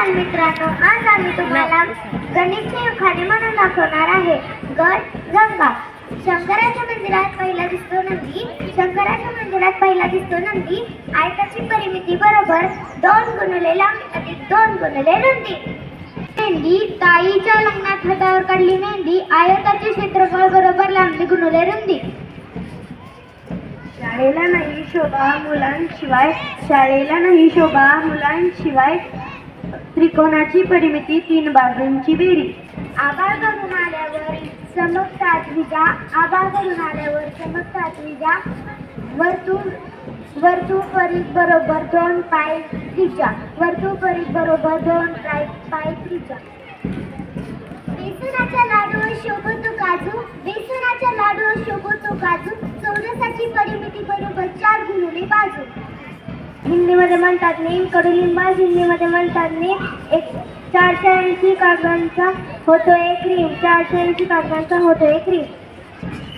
बालमित्रांनो, आज आम्ही तुम्हाला गणितचे उखाणे म्हणून दाखवणार आहे. गट गंगा. शंकराच्या मंदिरात पहिला दिसतो नंदी. शंकराच्या मंदिरात पहिला दिसतो नंदी. आयताची परिमिती बरोबर 2 गुणिले लांबी अधिक 2 गुणिले रुंदी. मेंढी. ताईच्या लग्नात हातावर काढली मेहंदी. आयताचे क्षेत्रफळ बरोबर लांबी गुणिले रुंदी. शाळेला नाही शोभा मुलांशिवाय. शाळेला नाही शोभा मुलांशिवाय. त्रिकोणाची परिमिती 3 बाजूंची बेरीज. आभाळ भरून आल्यावर चमकतात विजा. आभाळ भरून आल्यावर चमकतात विजा. वर्तुळ परिघ बरोबर 2 पाय त्रिज्या. वर्तुळ परिघ बरोबर 2 पाय त्रिज्या. बेसनाच्या लाडूवर शोभतो काजू. बेसनाच्या लाडूवर शोभतो काजू. चौरसाची परिमिती बरोबर 4 गुणिले बाजू. हिंदीमध्ये म्हणतात नीम कडुलिंबास. हिंदीमध्ये म्हणतात नीम. 480 कागदांचा होतो एक रीम. 480 कागदांचा होतो एक रीम.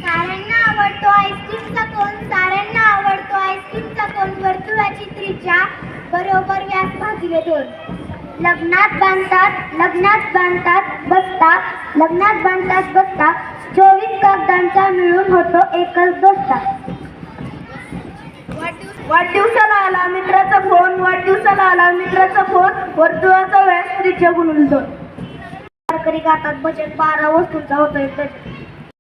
साऱ्यांना आवडतो आईस्क्रीमचा कोन. साऱ्यांना आवडतो आईस्क्रीमचा कोन. वर्तुळाची त्रिज्या बरोबर व्यास भागिले 2. लग्नात बांधतात बसता. लग्नात बांधतात बसता. 24 कागदांचा मिळून होतो एकच बसता. वाढदिवसाला आला मित्राचा फोन. वाढदिवसाला आला मित्राचा फोन. वर्तुळाचा व्यास त्रिज्या गुणिले 2. वारकरी गातात भजन. 12 वस्तूंचा होतो एक डझन.